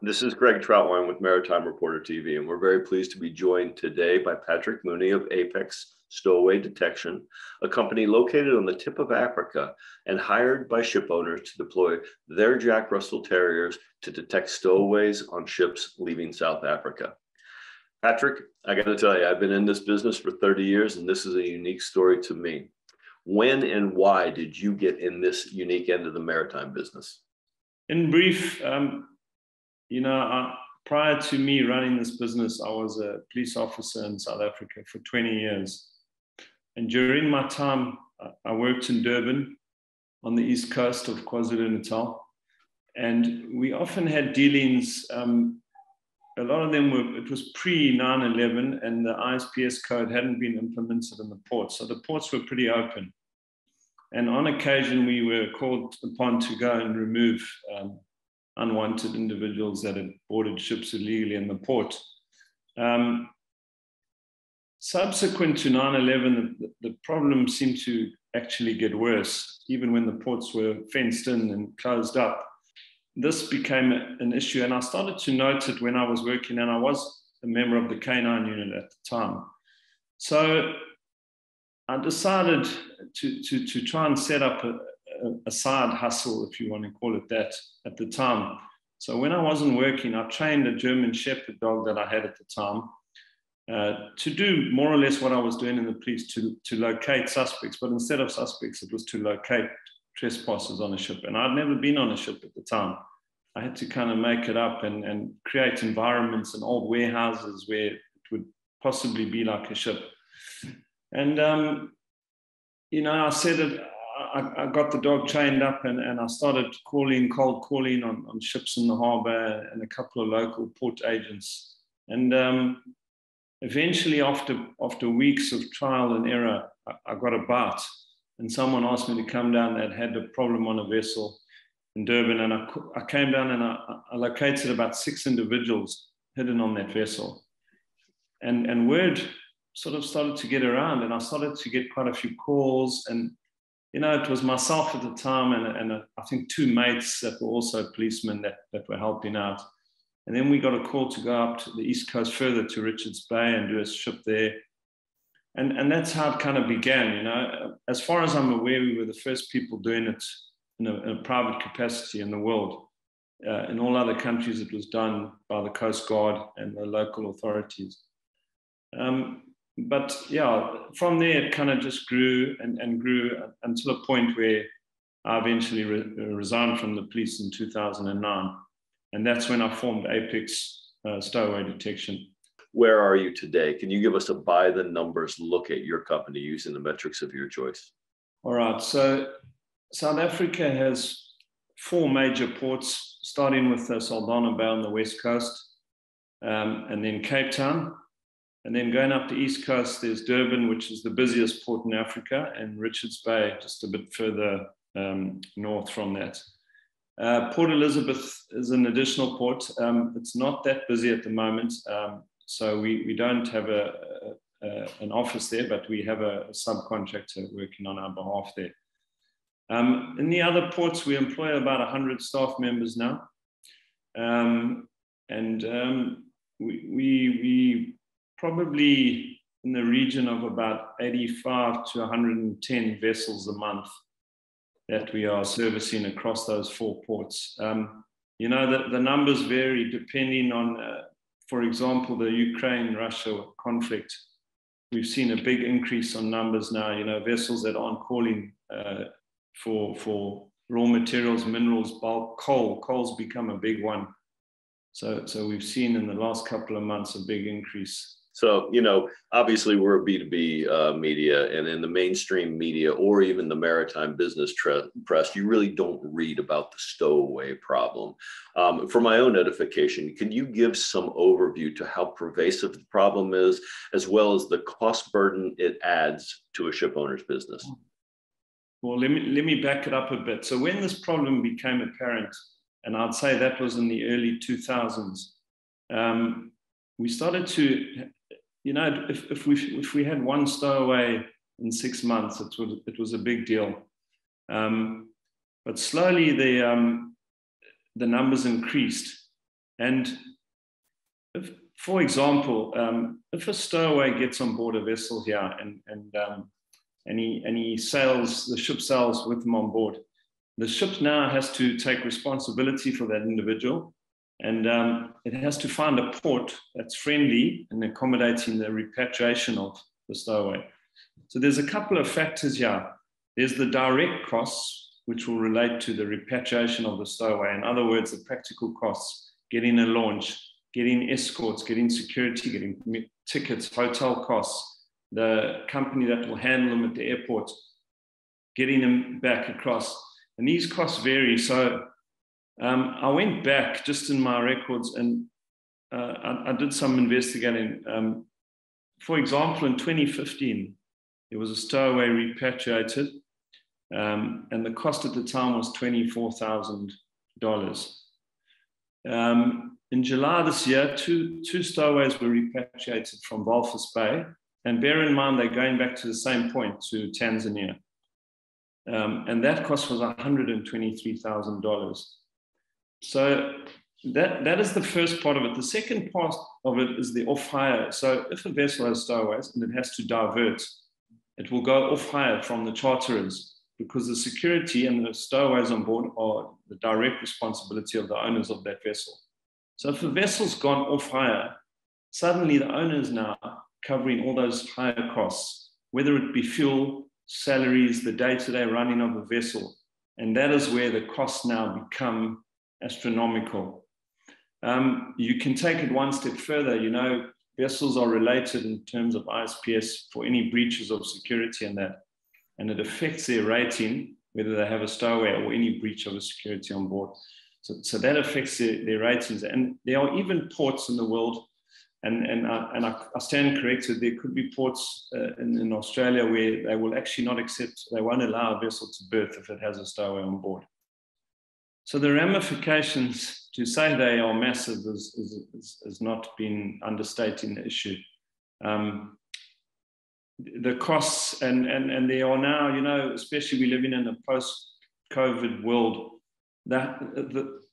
This is Greg Troutwine with Maritime Reporter TV, and we're very pleased to be joined today by Patrick Mooney of Apex Stowaway Detection, a company located on the tip of Africa and hired by ship owners to deploy their Jack Russell Terriers to detect stowaways on ships leaving South Africa. Patrick, I got to tell you, I've been in this business for 30 years, and this is a unique story to me. When and why did you get in this unique end of the maritime business? In brief, prior to me running this business, I was a police officer in South Africa for 20 years. And during my time, I worked in Durban on the east coast of KwaZulu-Natal. And we often had dealings, a lot of them it was pre-9/11 and the ISPS code hadn't been implemented in the ports. So the ports were pretty open. And on occasion, we were called upon to go and remove unwanted individuals that had boarded ships illegally in the port. Subsequent to 9/11, the problem seemed to actually get worse, even when the ports were fenced in and closed up. This became an issue, and I started to note it when I was working, and I was a member of the K9 unit at the time. So I decided to try and set up a side hustle, if you want to call it that, at the time. So when I wasn't working, I trained a German Shepherd dog that I had at the time to do more or less what I was doing in the police, to locate suspects. But instead of suspects, it was to locate trespassers on a ship. And I'd never been on a ship at the time. I had to kind of make it up and create environments and old warehouses where it would possibly be like a ship. And, I said it. I got the dog trained up and I started cold calling on ships in the harbor and a couple of local port agents. And eventually, after weeks of trial and error, I got a bite. And someone asked me to come down that had a problem on a vessel in Durban. And I came down and I located about 6 individuals hidden on that vessel. And word sort of started to get around, and I started to get quite a few calls. And it was myself at the time and I think 2 mates that were also policemen that were helping out. And then we got a call to go up to the East Coast further to Richards Bay and do a ship there. And that's how it kind of began, As far as I'm aware, we were the first people doing it in a private capacity in the world. In all other countries, it was done by the Coast Guard and the local authorities. But yeah, from there, it kind of just grew and grew until a point where I eventually resigned from the police in 2009. And that's when I formed Apex Stowaway Detection. Where are you today? Can you give us a by the numbers look at your company using the metrics of your choice? All right. So South Africa has 4 major ports, starting with Saldanha Bay on the west coast, and then Cape Town. And then going up the east coast, there's Durban, which is the busiest port in Africa, and Richards Bay, just a bit further north from that. Port Elizabeth is an additional port. It's not that busy at the moment, so we don't have an office there, but we have a subcontractor working on our behalf there. In the other ports, we employ about 100 staff members now, we probably in the region of about 85 to 110 vessels a month that we are servicing across those 4 ports. The numbers vary depending on, for example, the Ukraine-Russia conflict. We've seen a big increase on numbers now, vessels that aren't calling for raw materials, minerals, bulk, coal. Coal's become a big one. So we've seen in the last couple of months a big increase. So, obviously we're a B2B media, and in the mainstream media or even the maritime business press, you really don't read about the stowaway problem. For my own edification, can you give some overview to how pervasive the problem is, as well as the cost burden it adds to a ship owner's business? Well, let me back it up a bit. So when this problem became apparent, and I'd say that was in the early 2000s, we started to, if we had 1 stowaway in 6 months, it was a big deal. But slowly the numbers increased. And if, for example, if a stowaway gets on board a vessel here and he sails, the ship sails with him on board, the ship now has to take responsibility for that individual, and it has to find a port that's friendly and accommodating the repatriation of the stowaway. So there's a couple of factors here. There's the direct costs, which will relate to the repatriation of the stowaway. In other words, the practical costs, getting a launch, getting escorts, getting security, getting tickets, hotel costs, the company that will handle them at the airport, getting them back across. And these costs vary. So I went back just in my records and I did some investigating. For example, in 2015, there was a stowaway repatriated, and the cost at the time was $24,000. In July this year, two stowaways were repatriated from Walvis Bay, and bear in mind they're going back to the same point, to Tanzania, and that cost was $123,000. So that is the first part of it. The second part of it is the off-hire. So if a vessel has stowaways and it has to divert, it will go off-hire from the charterers, because the security and the stowaways on board are the direct responsibility of the owners of that vessel. So if a vessel's gone off-hire, suddenly the owner is now covering all those higher costs, whether it be fuel, salaries, the day-to-day running of the vessel. And that is where the costs now become astronomical. You can take it one step further. You know, vessels are related in terms of ISPS for any breaches of security and that, and it affects their rating, whether they have a stowaway or any breach of a security on board. So that affects their ratings. And there are even ports in the world, and I stand corrected, there could be ports in Australia where they will actually not accept, they won't allow a vessel to berth if it has a stowaway on board. So the ramifications, to say they are massive is not been understating the issue. The costs, and there are now, you know, especially we living in a post-COVID world, that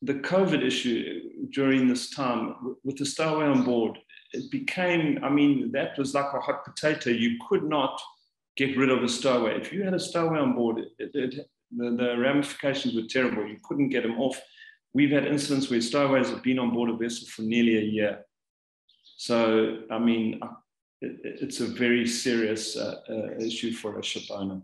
the COVID issue during this time with the stowaway on board, it became, I mean, that was like a hot potato. You could not get rid of a stowaway. If you had a stowaway on board, the ramifications were terrible. You couldn't get them off. We've had incidents where stowaways have been on board a vessel for nearly a year. So, I mean, it's a very serious issue for a ship owner.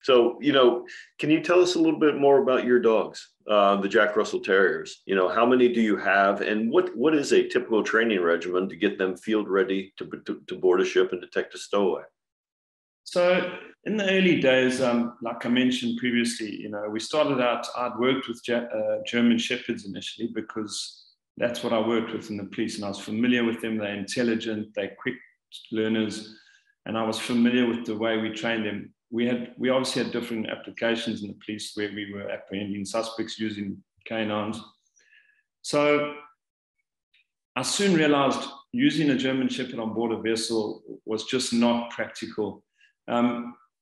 So, you know, can you tell us a little bit more about your dogs, the Jack Russell Terriers? You know, how many do you have, and what is a typical training regimen to get them field ready to board a ship and detect a stowaway? So in the early days, like I mentioned previously, you know, we started out, I'd worked with German Shepherds initially because that's what I worked with in the police, and I was familiar with them. They're intelligent, they're quick learners, and I was familiar with the way we trained them. We obviously had different applications in the police where we were apprehending suspects using canines. So I soon realized using a German Shepherd on board a vessel was just not practical,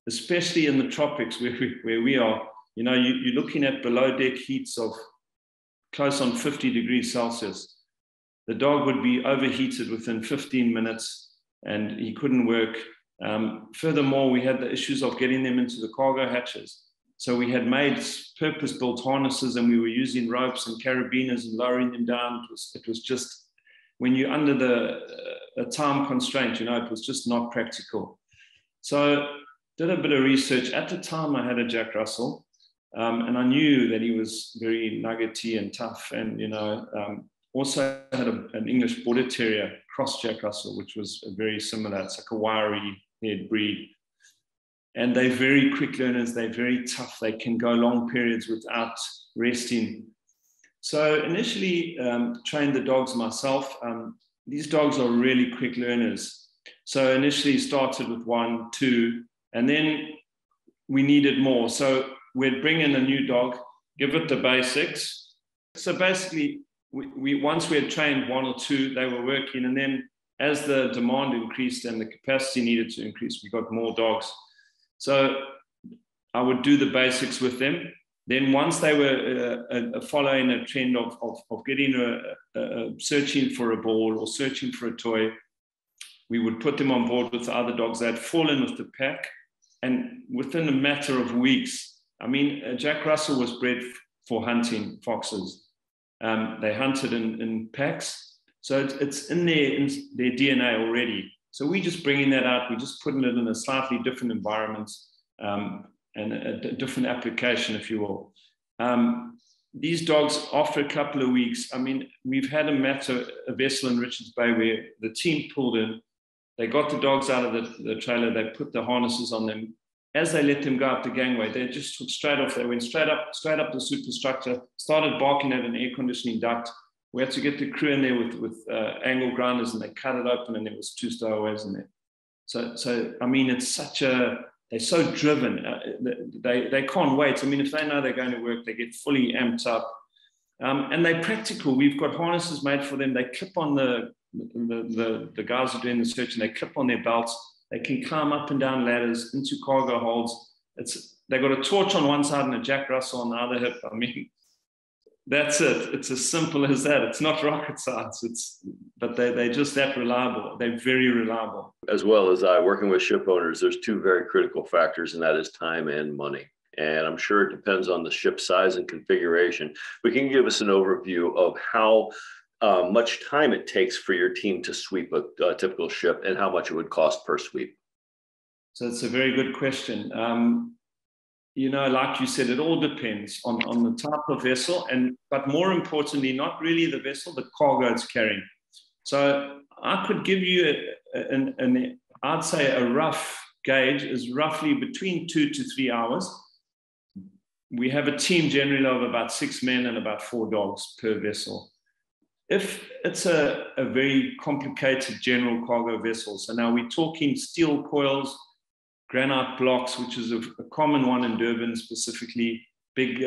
especially in the tropics where we are. You know, you're looking at below deck heats of close on 50 degrees Celsius. The dog would be overheated within 15 minutes and he couldn't work. Furthermore, we had the issues of getting them into the cargo hatches. So we had made purpose-built harnesses and we were using ropes and carabiners and lowering them down. It was just, when you're under a time constraint, you know, it was just not practical. So did a bit of research. At the time, I had a Jack Russell, and I knew that he was very nuggety and tough, and, you know, also had an English Border Terrier, cross Jack Russell, which was very similar. It's like a wiry-haired breed. And they're very quick learners. They're very tough. They can go long periods without resting. So initially trained the dogs myself. These dogs are really quick learners. So initially started with 1, 2, and then we needed more. So we'd bring in a new dog, give it the basics. So basically, once we had trained 1 or 2, they were working. And then as the demand increased and the capacity needed to increase, we got more dogs. So I would do the basics with them. Then once they were following a trend of getting searching for a ball or searching for a toy, we would put them on board with the other dogs. They'd fall in with the pack. And within a matter of weeks, I mean, Jack Russell was bred for hunting foxes. They hunted in packs. So it's in their DNA already. So we're just bringing that out. We're just putting it in a slightly different environment and a different application, if you will. These dogs, after a couple of weeks, I mean, we've had a vessel in Richards Bay where the team pulled in. They got the dogs out of the trailer. They put the harnesses on them. As they let them go up the gangway, they just took straight off. They went straight up the superstructure, started barking at an air conditioning duct. We had to get the crew in there with angle grinders, and they cut it open, and there was 2 stowaways in there. So I mean, it's they're so driven. They can't wait. I mean, if they know they're going to work, they get fully amped up. And they're practical. We've got harnesses made for them. They clip on the guys who are doing the search, and they clip on their belts. They can climb up and down ladders into cargo holds. They've got a torch on one side and a Jack Russell on the other hip. I mean, that's it. It's as simple as that. It's not rocket science. But they're just that reliable. They're very reliable. As well as working with ship owners, there's 2 very critical factors, and that is time and money. And I'm sure it depends on the ship size and configuration. But can you give us an overview of how much time it takes for your team to sweep a typical ship and how much it would cost per sweep? So it's a very good question. You know, like you said, it all depends on the type of vessel, but more importantly, not really the vessel, the cargo it's carrying. So I could give you I'd say a rough gauge is roughly between 2 to 3 hours. We have a team generally of about 6 men and about 4 dogs per vessel. If it's a very complicated general cargo vessel, so now we're talking steel coils, granite blocks, which is a common one in Durban specifically, big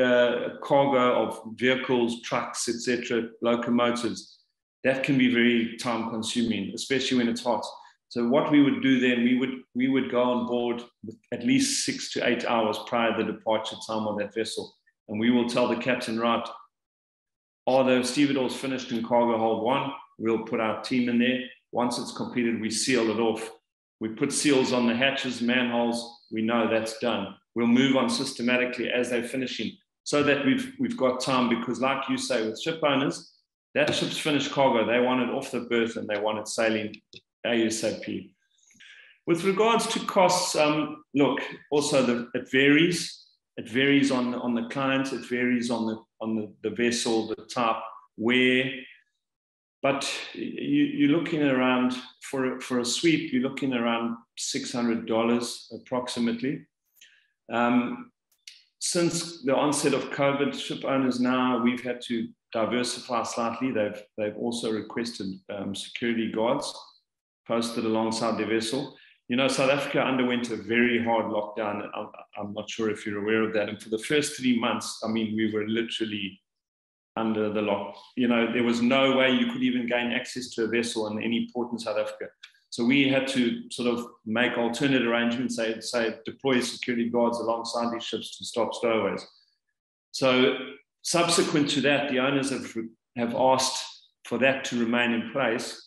cargo of vehicles, trucks, etc., locomotives, that can be very time consuming, especially when it's hot. So what we would do then, we would go on board with at least 6 to 8 hours prior to the departure time of that vessel. And we will tell the captain, right, are the stevedores finished in cargo hold 1? We'll put our team in there. Once it's completed, we seal it off. We put seals on the hatches, manholes. We know that's done. We'll move on systematically as they're finishing so that we've got time, because like you say, with ship owners, that ship's finished cargo. They want it off the berth and they want it sailing ASAP. With regards to costs, look, also it varies. It varies on the client. It varies on the vessel, the type, where. But you're looking around, for a sweep, you're looking around $600 approximately. Since the onset of COVID, ship owners now, we've had to diversify slightly. They've also requested security guards posted alongside their vessel. You know, South Africa underwent a very hard lockdown. I'm not sure if you're aware of that. And for the first 3 months, I mean, we were literally under the lock. You know, there was no way you could even gain access to a vessel in any port in South Africa. So we had to sort of make alternate arrangements, say deploy security guards alongside these ships to stop stowaways. So subsequent to that, the owners have asked for that to remain in place.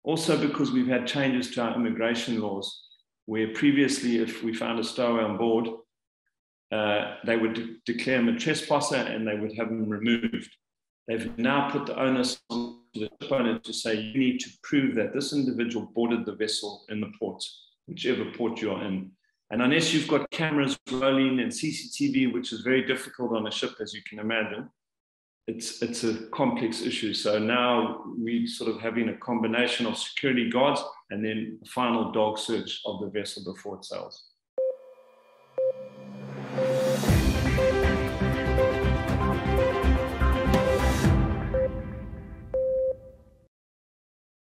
Also because we've had changes to our immigration laws, where previously if we found a stowaway on board, they would declare him a trespasser and they would have him removed. They've now put the onus on the ship owner to say, you need to prove that this individual boarded the vessel in the port, whichever port you're in. And unless you've got cameras rolling and CCTV, which is very difficult on a ship, as you can imagine, it's a complex issue. So now we're sort of having a combination of security guards and then a final dog search of the vessel before it sails.